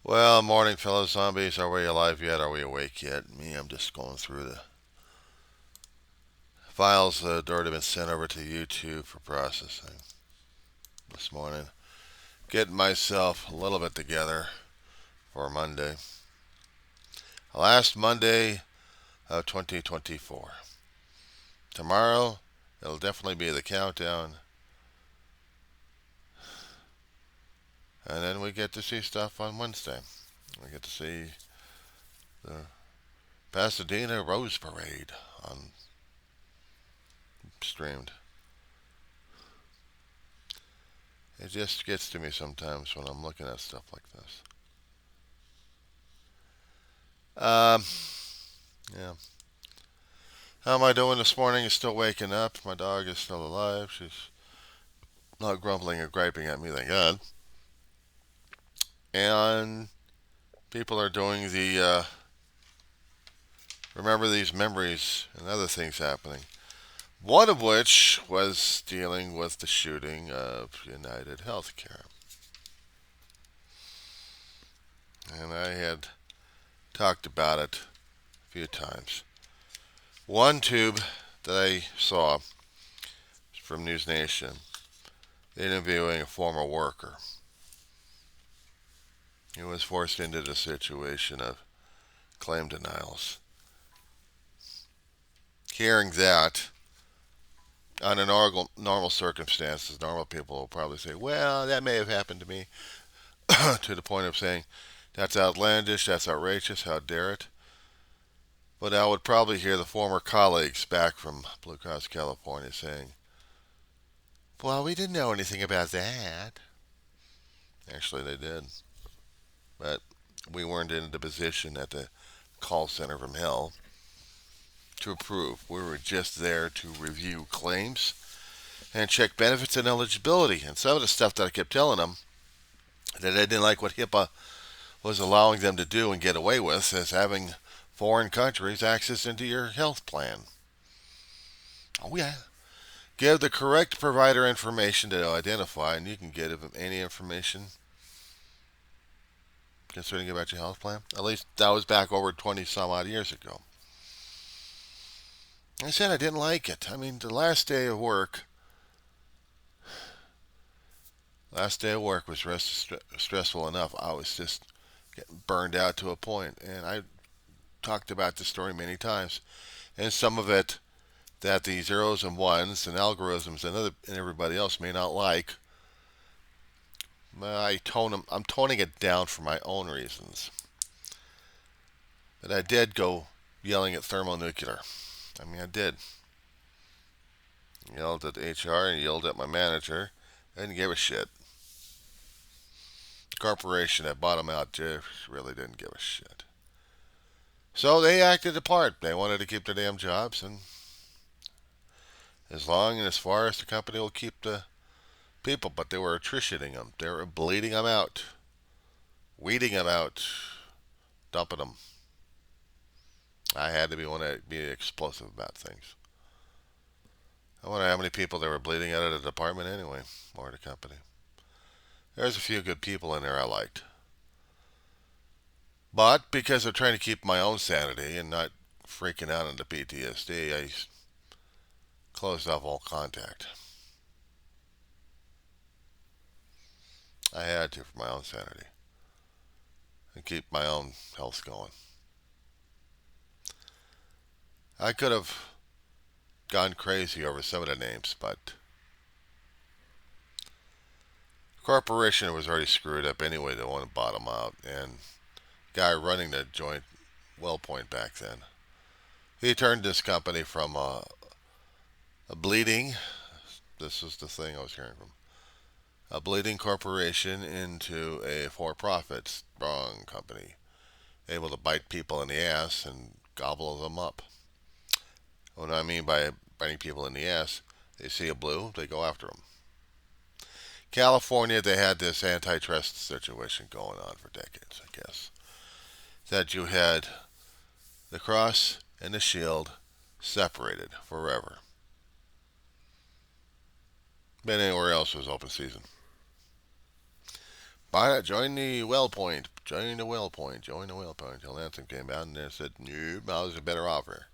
Well, morning, fellow zombies. Are we alive yet? Are we awake yet? Me, I'm just going through the files that had already been sent over to YouTube for processing this morning. Getting myself a little bit together for Monday. Last Monday of 2024. Tomorrow, it'll definitely be the countdown. And then we get to see stuff on Wednesday. We get to see the Pasadena Rose Parade on streamed. It just gets to me sometimes when I'm looking at stuff like this. Um, yeah. How am I doing this morning? Is still waking up. My dog is still alive. She's not grumbling or griping at me, thank God. And people are doing the remember these memories and other things happening. One of which was dealing with the shooting of United Healthcare. And I had talked about it a few times. One tube that I saw from News Nation interviewing a former worker. He was forced into the situation of claim denials. Hearing that, under normal circumstances, normal people will probably say, well, that may have happened to me, to the point of saying, that's outlandish, that's outrageous, how dare it. But I would probably hear the former colleagues back from Blue Cross California saying, well, we didn't know anything about that. Actually, they did. But we weren't in the position at the call center from hell to approve. We were just there to review claims and check benefits and eligibility. And some of the stuff that I kept telling them that I didn't like what HIPAA was allowing them to do and get away with is having foreign countries access into your health plan. Oh, yeah. Give the correct provider information to identify, and you can give them any information concerning about your health plan. At least that was back over 20 some odd years ago. I said I didn't like it. I mean, the last day of work was stressful enough. I was just getting burned out to a point, and I talked about this story many times. And some of it that the zeros and ones and algorithms and everybody else may not like. I'm toning it down for my own reasons. But I did go yelling at thermonuclear. I mean, I did. Yelled at HR and yelled at my manager. I didn't give a shit. The corporation that bought them out just really didn't give a shit. So they acted the part. They wanted to keep their damn jobs, and as long and as far as the company will keep the people, but they were attritioning them. They were bleeding them out, weeding them out, dumping them. I had to want to be explosive about things. I wonder how many people they were bleeding out of the department anyway, or the company. There's a few good people in there I liked. But because I'm trying to keep my own sanity and not freaking out into PTSD, I closed off all contact. I had to for my own sanity and keep my own health going. I could have gone crazy over some of the names, but the corporation was already screwed up anyway. They wanted to bottom out, and the guy running the joint WellPoint back then, he turned this company from a bleeding. This is the thing I was hearing from a bleeding corporation into a for-profit strong company, able to bite people in the ass and gobble them up. What I mean by biting people in the ass, they see a blue, they go after them. California, they had this antitrust situation going on for decades, I guess. That you had the cross and the shield separated forever. But anywhere else was open season. Join the WellPoint join the whale point, join the whale point. Until Anthem came out and they said, nope, now there's a better offer.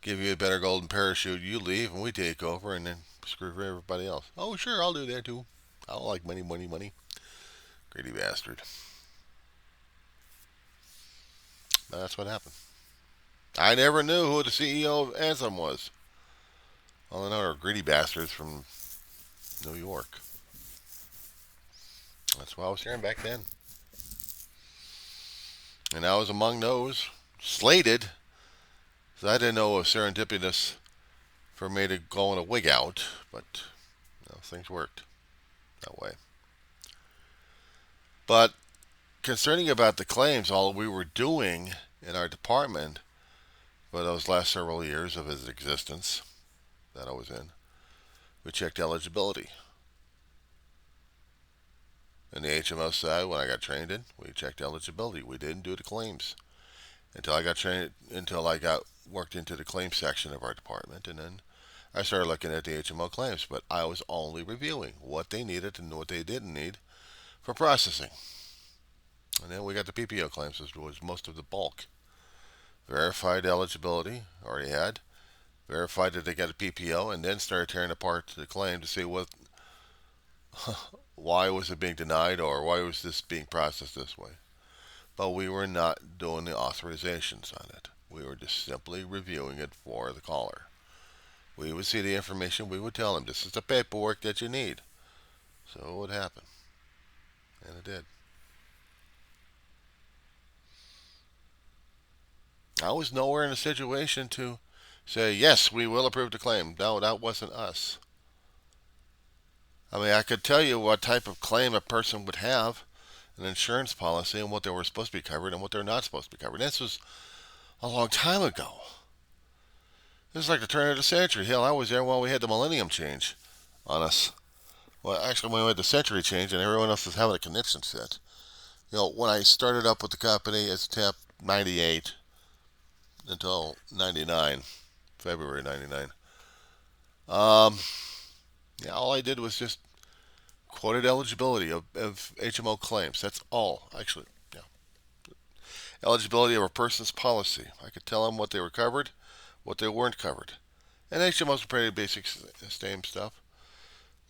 Give you a better golden parachute, you leave and we take over and then screw everybody else. Oh, sure, I'll do that too. I don't like money, money, money. Greedy bastard. That's what happened. I never knew who the CEO of Anthem was. All I know are greedy bastards from New York. That's what I was hearing back then. And I was among those slated. So I didn't know it was serendipitous for me to go in a wig out, but things worked that way. But concerning about the claims, all we were doing in our department for those last several years of its existence that I was in, we checked eligibility. In the HMO side, when I got trained in, we checked eligibility. We didn't do the claims until I got trained, until I got worked into the claims section of our department, and then I started looking at the HMO claims. But I was only reviewing what they needed and what they didn't need for processing. And then we got the PPO claims, which was most of the bulk. Verified eligibility, already had. Verified that they got a PPO, and then started tearing apart the claim to see why was it being denied or why was this being processed this way. But we were not doing the authorizations on it. We were just simply reviewing it for the caller. We would see the information. We would tell him, this is the paperwork that you need. So it would happen. And it did. I was nowhere in a situation to say, yes, we will approve the claim. No, that wasn't us. I mean, I could tell you what type of claim a person would have, an insurance policy, and what they were supposed to be covered and what they're not supposed to be covered. This was a long time ago. This is like the turn of the century. Hell, I was there while we had the millennium change on us. Well, actually, when we had the century change and everyone else was having a connection set. When I started up with the company as temp 98 until 99, February 99. All I did was just quoted eligibility of HMO claims. That's all, actually. Yeah. Eligibility of a person's policy. I could tell them what they were covered, what they weren't covered. And HMO's pretty basic, same stuff.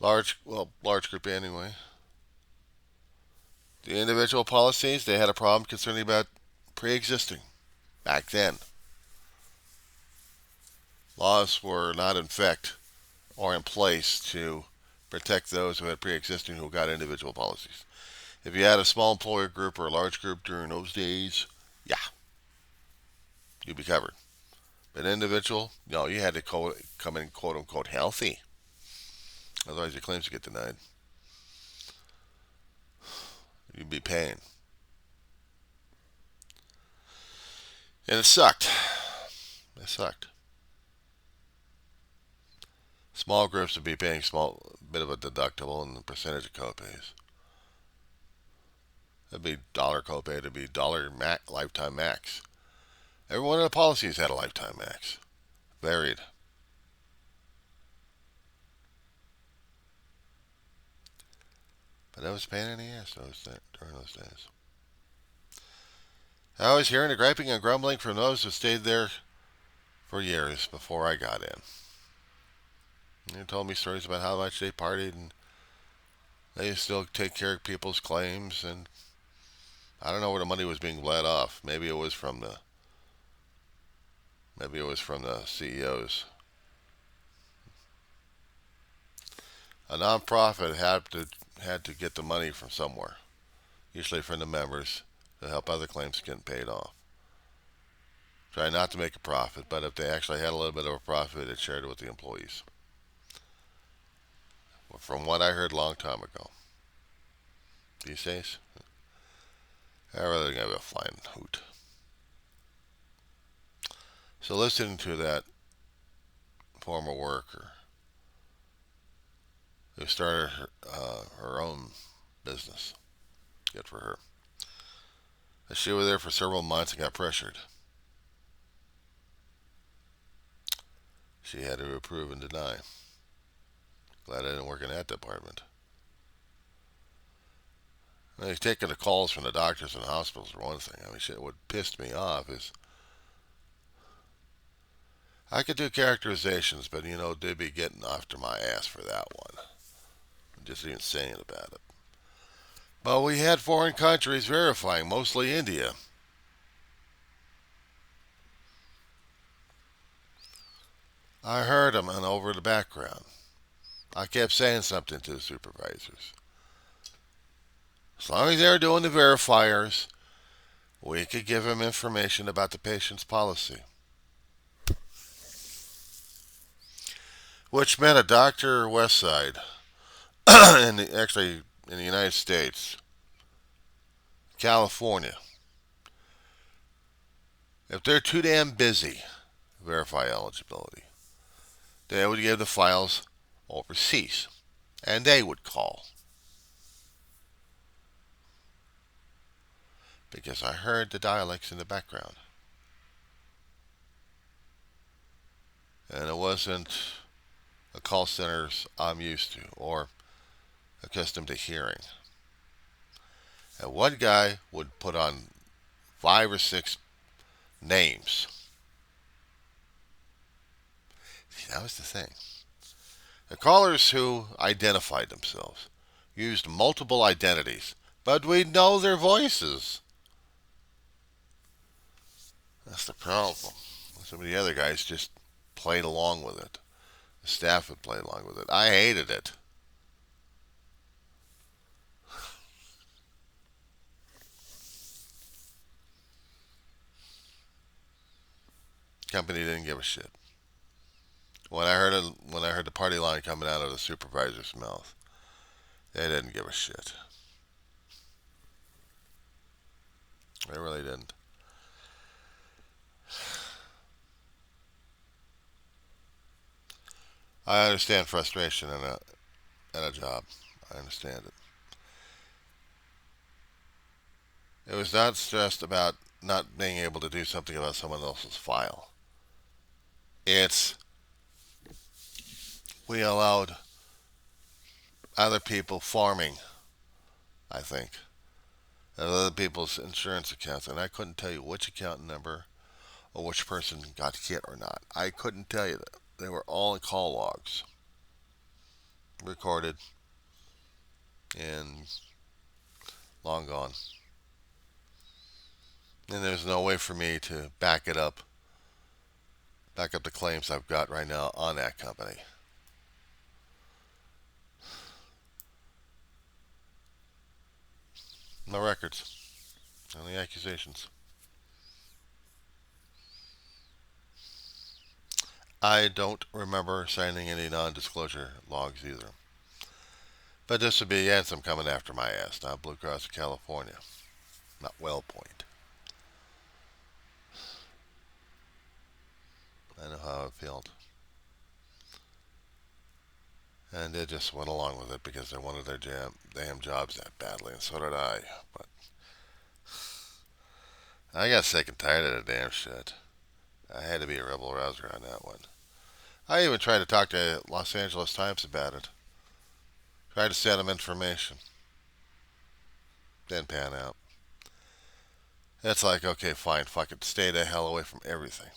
Large group anyway. The individual policies, they had a problem concerning about pre-existing back then. Laws were not in effect or in place to protect those who had pre-existing who got individual policies. If you had a small employer group or a large group during those days, yeah, you'd be covered. But individual, you had to come in quote unquote healthy. Otherwise your claims would get denied. You'd be paying. And it sucked. It sucked. Small groups would be paying small bit of a deductible and the percentage of copays. It'd be dollar copay. It'd be dollar lifetime max. Every one of the policies had a lifetime max. Varied. But that was a pain in the ass during those days. I was hearing the griping and grumbling from those who stayed there for years before I got in. They told me stories about how much they partied and they still take care of people's claims, and I don't know where the money was being bled off. Maybe it was from the CEOs. A nonprofit had to get the money from somewhere, usually from the members, to help other claims get paid off. Try not to make a profit, but if they actually had a little bit of a profit, it shared it with the employees. From what I heard a long time ago. These days, I rather have a flying hoot. So listening to that former worker who started her own business, good for her. She was there for several months and got pressured. She had to approve and deny. Glad I didn't work in that department. I mean, taking the calls from the doctors and hospitals are one thing. I mean, shit, what pissed me off is I could do characterizations, but they'd be getting after my ass for that one. Just even saying about it. But we had foreign countries verifying, mostly India. I heard them and over the background. I kept saying something to the supervisors. As long as they're doing the verifiers, we could give them information about the patient's policy. Which meant a doctor Westside, actually in the United States, California, if they're too damn busy to verify eligibility, they would give the files overseas, and they would call. Because I heard the dialects in the background. And it wasn't a call centers I'm used to or accustomed to hearing. And one guy would put on 5 or 6 names. See, that was the thing. The callers who identified themselves used multiple identities, but we know their voices. That's the problem. Some of the other guys just played along with it. The staff would play along with it. I hated it. Company didn't give a shit. When I heard the party line coming out of the supervisor's mouth, they didn't give a shit. They really didn't. I understand frustration in a job. I understand it. It was not stressed about not being able to do something about someone else's file. It's we allowed other people farming, I think, at other people's insurance accounts, and I couldn't tell you which account number or which person got hit or not. I couldn't tell you that. They were all in call logs, recorded, and long gone. And there's no way for me to back up the claims I've got right now on that company. No records, only accusations. I don't remember signing any non-disclosure logs either. But this would be Anthem coming after my ass, not Blue Cross of California, not WellPoint. I know how it felt. And they just went along with it because they wanted their damn jobs that badly, and so did I. But I got sick and tired of the damn shit. I had to be a rebel rouser on that one. I even tried to talk to Los Angeles Times about it. Tried to send them information. Didn't pan out. It's like, okay, fine, fuck it, stay the hell away from everything.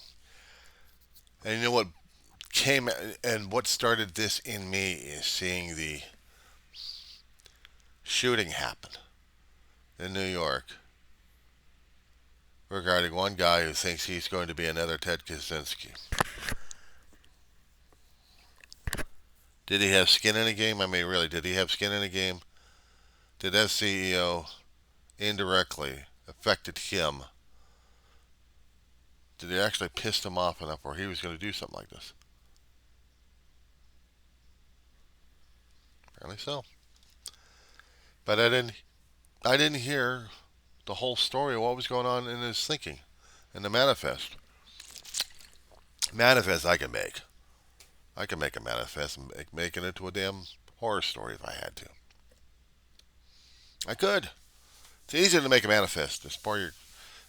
And you know what came and what started this in me is seeing the shooting happen in New York regarding one guy who thinks he's going to be another Ted Kaczynski. Did he have skin in the game? I mean, really, did he have skin in the game? Did that CEO indirectly affected him? Did it actually piss him off enough where he was going to do something like this? Apparently so. But I didn't hear the whole story of what was going on in his thinking in the manifest. Manifest I can make. I can make a manifest and make it into a damn horror story if I had to. I could. It's easier to make a manifest. Just pour your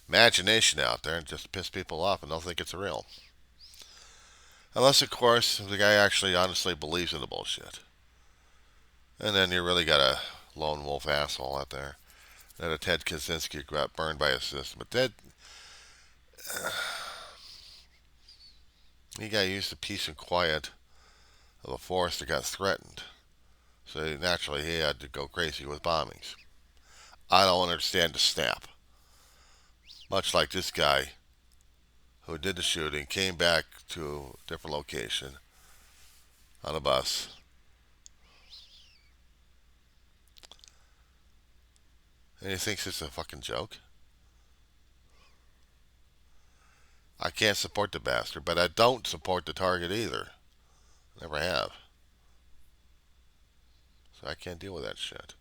imagination out there and just piss people off and they'll think it's real. Unless, of course, the guy actually honestly believes in the bullshit. And then you really got a lone wolf asshole out there that a Ted Kaczynski got burned by a system. But Ted, he got used to peace and quiet of a force that got threatened. So naturally, he had to go crazy with bombings. I don't understand the snap. Much like this guy who did the shooting came back to a different location on a bus. And he thinks it's a fucking joke. I can't support the bastard, but I don't support the target either. Never have. So I can't deal with that shit.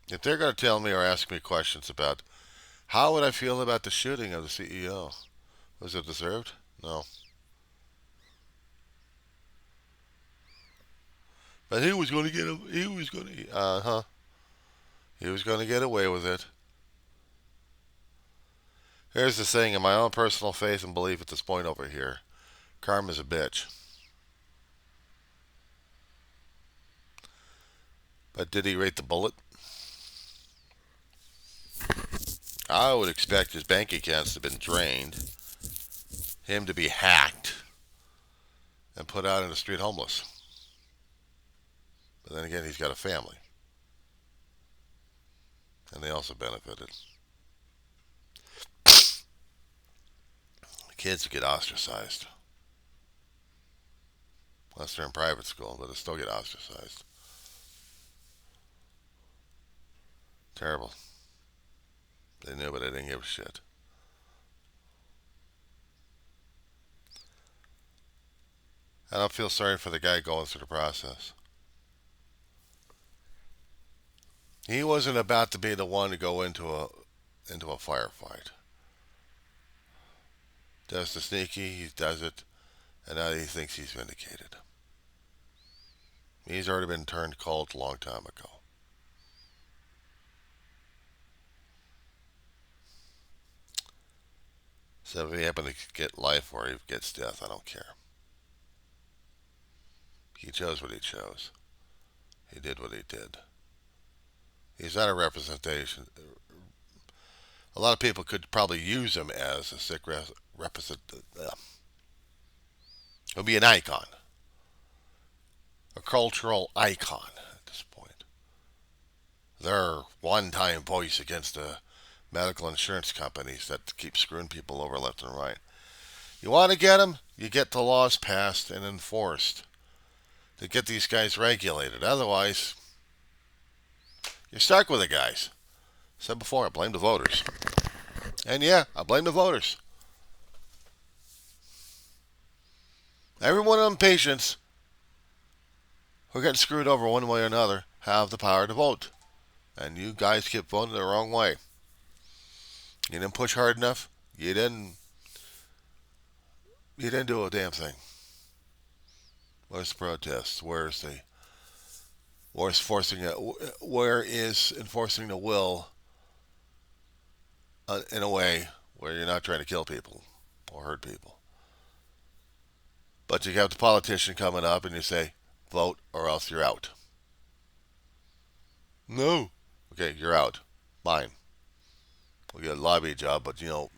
If they're going to tell me or ask me questions about how would I feel about the shooting of the CEO, was it deserved? No. But he was going to get. He was going to. He was going to get away with it. Here's the thing: in my own personal faith and belief at this point over here, karma's a bitch. But did he rate the bullet? I would expect his bank accounts to have been drained, him to be hacked, and put out in the street homeless. But then again, he's got a family, and they also benefited. The kids get ostracized. Unless they're in private school, but they still get ostracized. Terrible. They knew, but they didn't give a shit. I don't feel sorry for the guy going through the process. He wasn't about to be the one to go into a firefight. Does the sneaky, he does it, and now he thinks he's vindicated. He's already been turned cold a long time ago. So if he happened to get life or he gets death, I don't care. He chose what he chose. He did what he did. He's not a representation. A lot of people could probably use him as a sick representative. He'll be an icon, a cultural icon at this point. Their one-time voice against the medical insurance companies that keep screwing people over left and right. You want to get them? You get the laws passed and enforced to get these guys regulated. Otherwise, you're stuck with the guys. I said before, I blame the voters. And yeah, I blame the voters. Every one of them patients who are getting screwed over one way or another have the power to vote. And you guys keep voting the wrong way. You didn't push hard enough. You didn't do a damn thing. Where's the protests? Where is enforcing the will in a way where you're not trying to kill people or hurt people? But you have the politician coming up and you say, vote or else you're out. No. Okay, you're out. Fine. We'll get a lobby job, but you're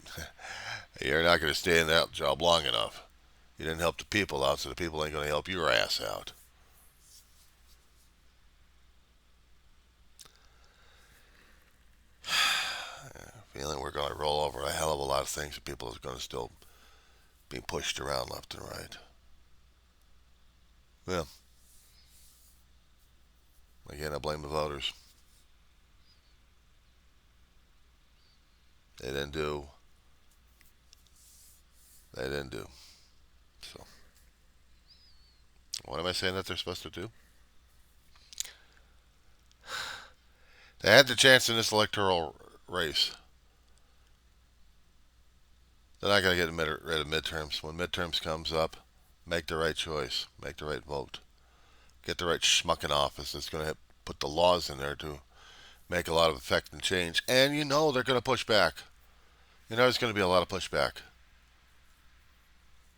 not going to stay in that job long enough. You didn't help the people out, so the people ain't going to help your ass out. Feeling we're going to roll over a hell of a lot of things, and people are going to still be pushed around left and right. Well, again, I blame the voters. They didn't do. They didn't do. So, what am I saying that they're supposed to do? They had the chance in this electoral race. They're not going to get rid of midterms. When midterms comes up, make the right choice. Make the right vote. Get the right schmuck in office that's going to put the laws in there to make a lot of effect and change. And they're going to push back. There's going to be a lot of pushback.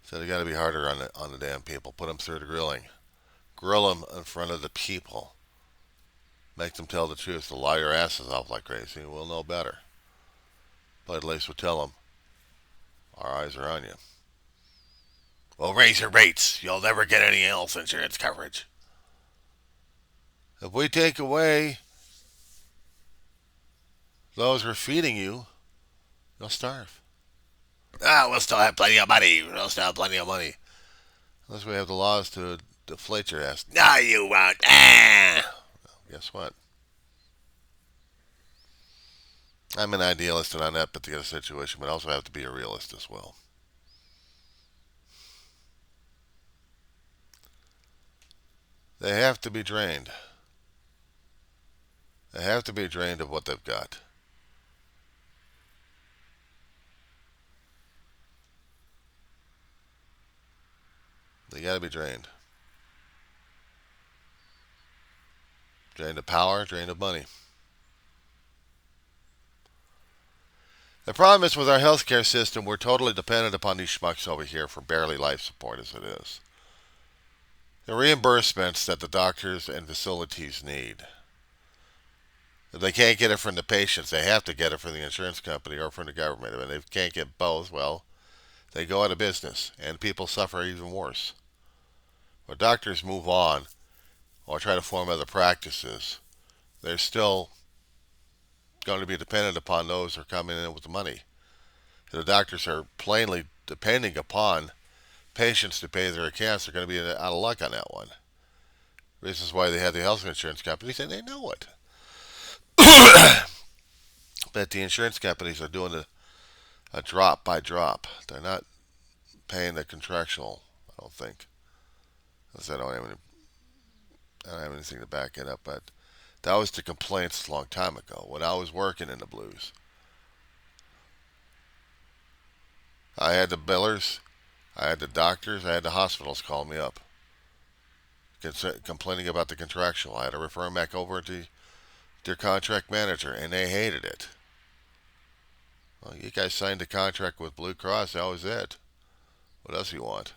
So they got to be harder on the damn people. Put them through the grilling. grill them in front of the people. Make them tell the truth. They'll lie your asses off like crazy. We'll know better. But at least we'll tell them our eyes are on you. We'll raise your rates. You'll never get any health insurance coverage. If we take away those who are feeding you, you'll starve. We'll still have plenty of money. We'll still have plenty of money. Unless we have the laws to deflate your ass. No, you won't. Guess what? I'm an idealist in that particular situation, but I also have to be a realist as well. They have to be drained. They have to be drained of what they've got. They got to be drained. Drained of power, drained of money. The problem is with our healthcare system, we're totally dependent upon these schmucks over here for barely life support as it is. The reimbursements that the doctors and facilities need, if they can't get it from the patients, they have to get it from the insurance company or from the government. If they can't get both, well, they go out of business and people suffer even worse. When doctors move on or try to form other practices, they're still going to be dependent upon those who are coming in with the money. The doctors are plainly depending upon patients to pay their accounts. They're going to be out of luck on that one. This is why they have the health insurance companies, and they know it. But the insurance companies are doing a drop by drop. They're not paying the contractual, I don't think. Unless I don't have anything to back it up, but that was the complaints a long time ago when I was working in the blues. I had the billers, I had the doctors, I had the hospitals call me up complaining about the contractual. I had to refer them back over to their contract manager, and they hated it. Well, you guys signed a contract with Blue Cross. That was it. What else do you want?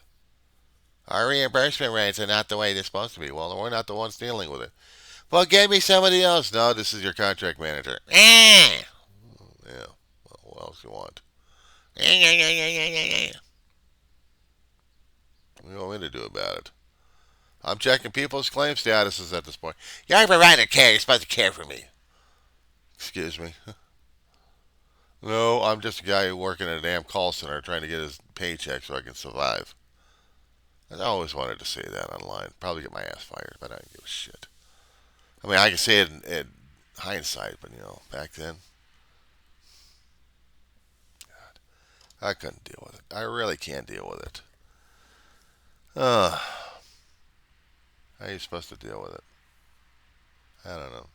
Our reimbursement rates are not the way they're supposed to be. Well, we're not the ones dealing with it. Well, get me somebody else. No, this is your contract manager. Yeah. Well, what else do you want? What do you want me to do about it? I'm checking people's claim statuses at this point. You're a provider care. You're supposed to care for me. Excuse me. No, I'm just a guy working at a damn call center trying to get his paycheck so I can survive. I always wanted to say that online. Probably get my ass fired, but I don't give a shit. I mean, I can say it in hindsight, but back then, God, I couldn't deal with it. I really can't deal with it. How are you supposed to deal with it? I don't know.